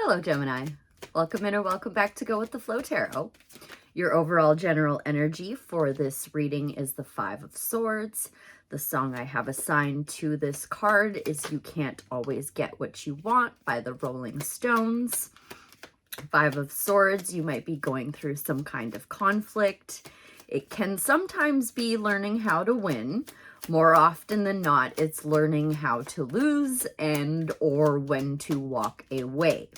Hello, Gemini. Welcome in or welcome back to Go with the Flow Tarot. Your overall general energy for this reading is the Five of Swords. The song I have assigned to this card is You Can't Always Get What You Want by the Rolling Stones. Five of Swords, you might be going through some kind of conflict. It can sometimes be learning how to win. More often than not, it's learning how to lose and or when to walk away.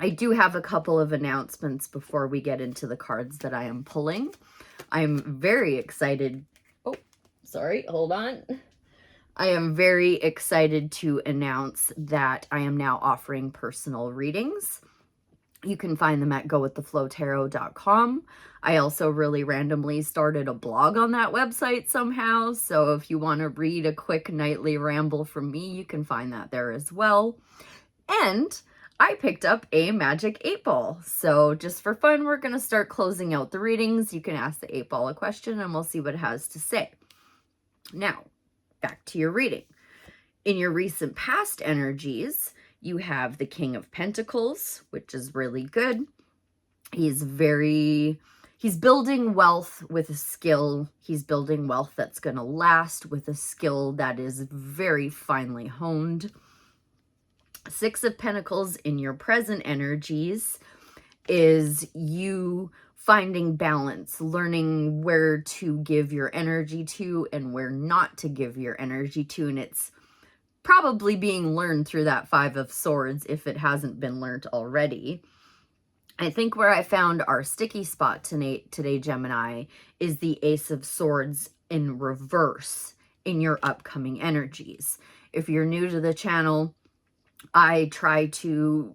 I do have a couple of announcements before we get into the cards that I am pulling. I'm very excited. Oh, sorry, hold on. I am very excited to announce that I am now offering personal readings. You can find them at gowiththeflowtarot.com. I also really randomly started a blog on that website somehow. So if you want to read a quick nightly ramble from me, you can find that there as well. And I picked up a magic 8-ball. So just for fun, we're going to start closing out the readings. You can ask the 8-ball a question and we'll see what it has to say. Now, back to your reading. In your recent past energies, you have the King of Pentacles, which is really good. He's building wealth with a skill. He's building wealth that's going to last with a skill that is very finely honed. Six of Pentacles in your present energies is you finding balance, learning where to give your energy to and where not to give your energy to. And it's probably being learned through that Five of Swords if it hasn't been learned already. I think where I found our sticky spot today, Gemini, is the Ace of Swords in reverse in your upcoming energies. If you're new to the channel, I try to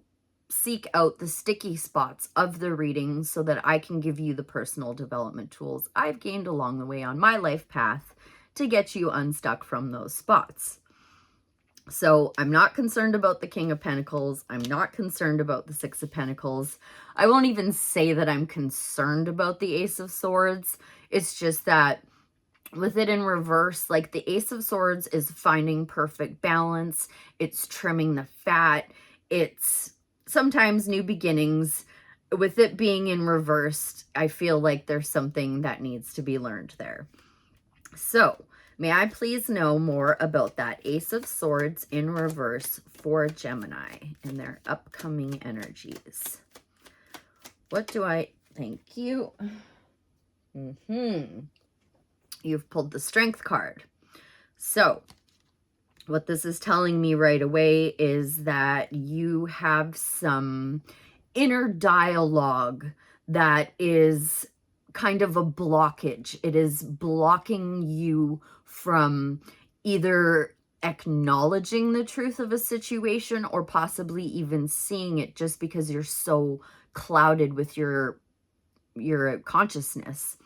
seek out the sticky spots of the readings so that I can give you the personal development tools I've gained along the way on my life path to get you unstuck from those spots. So I'm not concerned about the King of Pentacles. I'm not concerned about the Six of Pentacles. I won't even say that I'm concerned about the Ace of Swords. It's just that with it in reverse, like the Ace of Swords is finding perfect balance. It's trimming the fat. It's sometimes new beginnings. With it being in reverse, I feel like there's something that needs to be learned there. So, may I please know more about that Ace of Swords in reverse for Gemini and their upcoming energies? What do I... Thank you. You've pulled the Strength card. So, what this is telling me right away is that you have some inner dialogue that is kind of a blockage. It is blocking you from either acknowledging the truth of a situation or possibly even seeing it just because you're so clouded with your consciousness.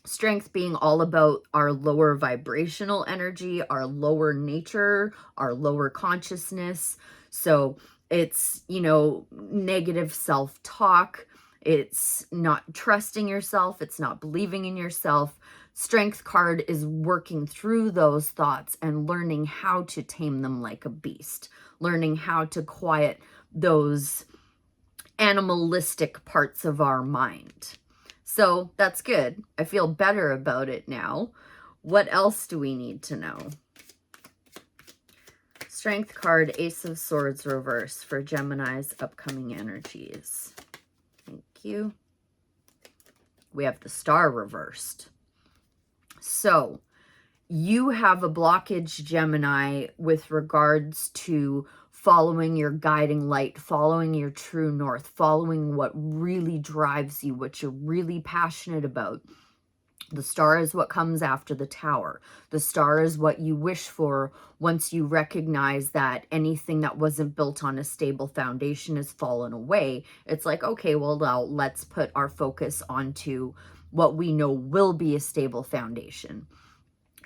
Strength being all about our lower vibrational energy, our lower nature, our lower consciousness. So it's, negative self-talk. It's not trusting yourself. It's not believing in yourself. Strength card is working through those thoughts and learning how to tame them like a beast, learning how to quiet those animalistic parts of our mind. So that's good. I feel better about it now. What else do we need to know? Strength card, Ace of Swords reverse for Gemini's upcoming energies. Thank you. We have the Star reversed. So you have a blockage, Gemini, with regards to following your guiding light, following your true north, following what really drives you, what you're really passionate about. The Star is what comes after the Tower. The Star is what you wish for once you recognize that anything that wasn't built on a stable foundation has fallen away. It's like, okay, well, now let's put our focus onto what we know will be a stable foundation.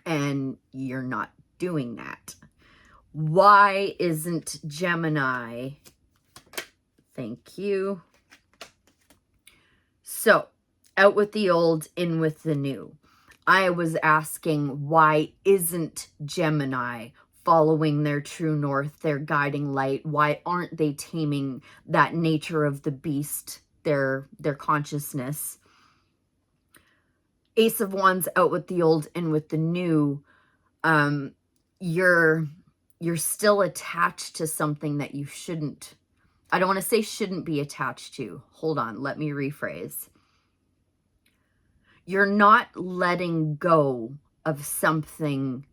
And you're not doing that. Why isn't Gemini? Thank you. So, out with the old, in with the new. I was asking, why isn't Gemini following their true north, their guiding light? Why aren't they taming that nature of the beast, their consciousness? Ace of Wands out with the old, in with the new. You're still attached to something that you shouldn't. I don't want to say shouldn't be attached to. Hold on, let me rephrase. You're not letting go of something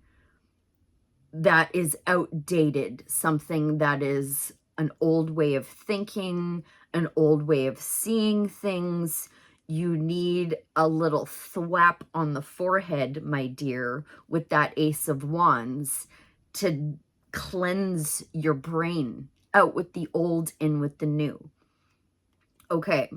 that is outdated, something that is an old way of thinking, an old way of seeing things. You need a little thwap on the forehead, my dear, with that Ace of Wands to cleanse your brain. Out with the old, in with the new. Okay,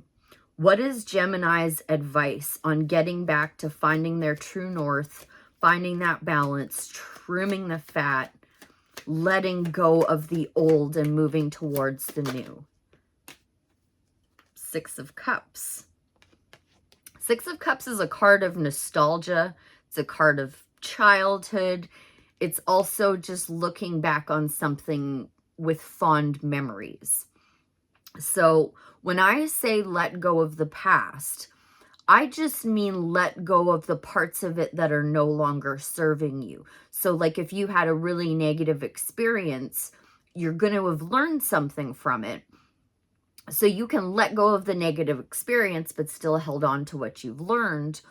what is Gemini's advice on getting back to finding their true north, finding that balance, trimming the fat, letting go of the old and moving towards the new? Six of Cups. Six of Cups is a card of nostalgia. It's a card of childhood. It's also just looking back on something with fond memories. So when I say let go of the past, I just mean let go of the parts of it that are no longer serving you. So like if you had a really negative experience, you're going to have learned something from it. So you can let go of the negative experience, but still held on to what you've learned.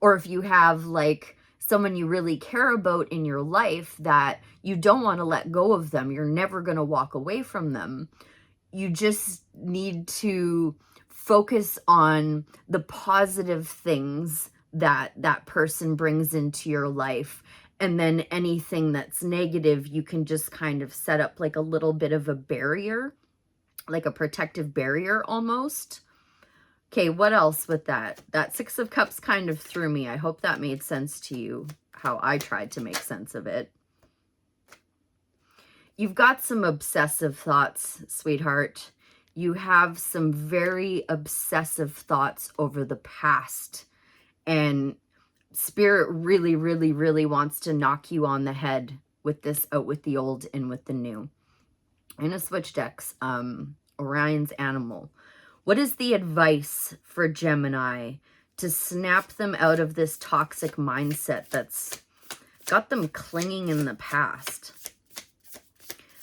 Or if you have like someone you really care about in your life that you don't want to let go of them, you're never going to walk away from them. You just need to focus on the positive things that that person brings into your life. And then anything that's negative, you can just kind of set up like a little bit of a barrier, like a protective barrier almost. Okay, what else with that? That Six of Cups kind of threw me. I hope that made sense to you, how I tried to make sense of it. You've got some obsessive thoughts, sweetheart. You have some very obsessive thoughts over the past. And Spirit really, really, really wants to knock you on the head with this out with the old, in with the new. I'm going to switch decks. Oriens Animal. What is the advice for Gemini to snap them out of this toxic mindset that's got them clinging in the past?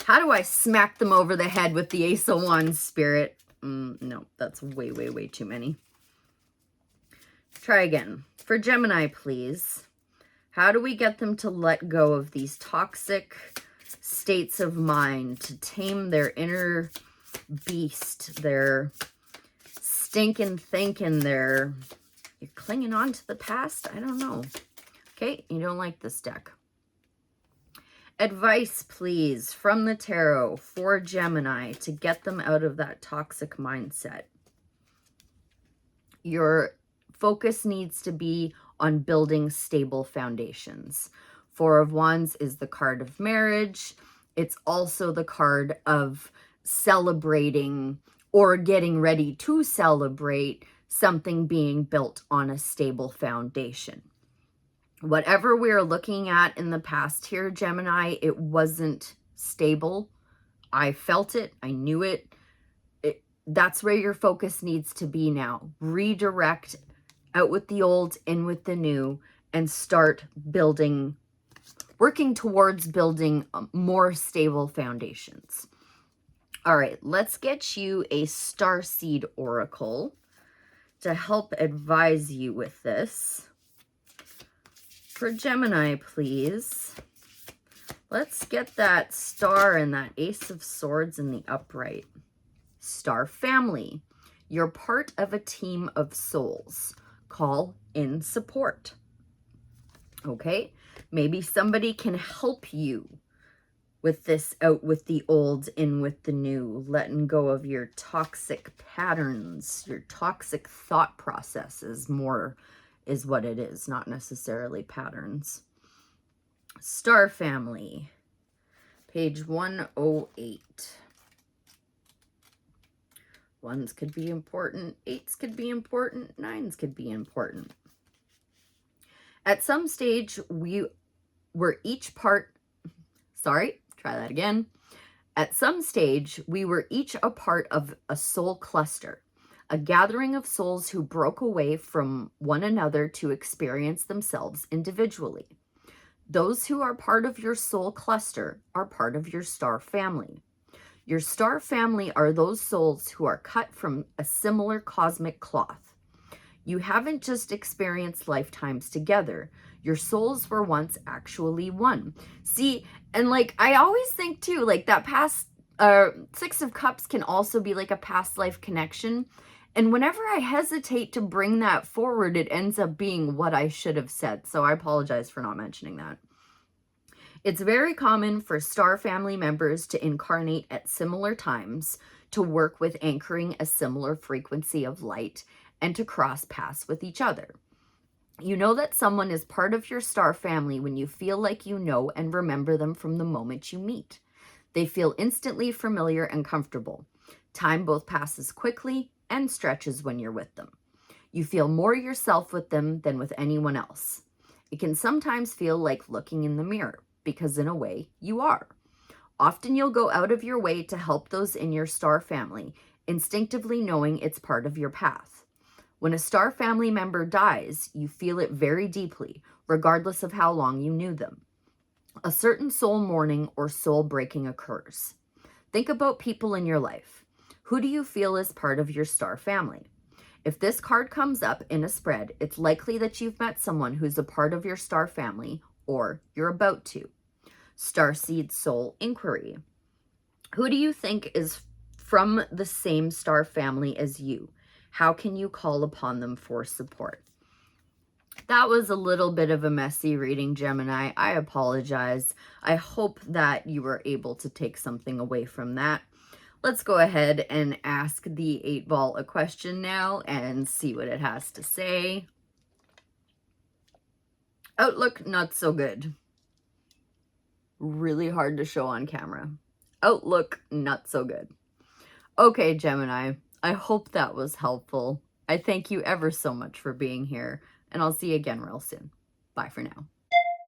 How do I smack them over the head with the Ace of Wands, Spirit? No, that's way, way, way too many. Try again. For Gemini, please. How do we get them to let go of these toxic states of mind, to tame their inner beast, their stinking thinking, you're clinging on to the past? I don't know. Okay, you don't like this deck. Advice, please, from the tarot for Gemini to get them out of that toxic mindset. Your focus needs to be on building stable foundations. Four of Wands is the card of marriage. It's also the card of celebrating or getting ready to celebrate something being built on a stable foundation. Whatever we're looking at in the past here, Gemini, it wasn't stable. I felt it. I knew it. That's where your focus needs to be now. Redirect, out with the old, in with the new, and start building, working towards building more stable foundations. All right, let's get you a Starseed Oracle to help advise you with this. For Gemini, please, let's get that star and that Ace of Swords in the upright. Star family, you're part of a team of souls. Call in support. Okay, maybe somebody can help you with this out with the old, in with the new, letting go of your toxic patterns, your toxic thought processes more is what it is, not necessarily patterns. Star family, page 108. Ones could be important, eights could be important, nines could be important. At some stage, we're each part, Sorry, try that again. At some stage, we were each a part of a soul cluster, a gathering of souls who broke away from one another to experience themselves individually. Those who are part of your soul cluster are part of your star family. Your star family are those souls who are cut from a similar cosmic cloth. You haven't just experienced lifetimes together. Your souls were once actually one. See, and like, I always think too, like that past, Six of Cups can also be like a past life connection. And whenever I hesitate to bring that forward, it ends up being what I should have said. So I apologize for not mentioning that. It's very common for star family members to incarnate at similar times, to work with anchoring a similar frequency of light, and to cross paths with each other. You know that someone is part of your star family when you feel like you know and remember them from the moment you meet. They feel instantly familiar and comfortable. Time both passes quickly and stretches when you're with them. You feel more yourself with them than with anyone else. It can sometimes feel like looking in the mirror, because in a way, you are. Often you'll go out of your way to help those in your star family, instinctively knowing it's part of your path. When a star family member dies, you feel it very deeply, regardless of how long you knew them. A certain soul mourning or soul breaking occurs. Think about people in your life. Who do you feel is part of your star family? If this card comes up in a spread, it's likely that you've met someone who's a part of your star family, or you're about to. Starseed Soul Inquiry. Who do you think is from the same star family as you? How can you call upon them for support? That was a little bit of a messy reading, Gemini. I apologize. I hope that you were able to take something away from that. Let's go ahead and ask the 8-ball a question now and see what it has to say. Outlook, not so good. Really hard to show on camera. Outlook, not so good. Okay, Gemini, I hope that was helpful. I thank you ever so much for being here, and I'll see you again real soon. Bye for now.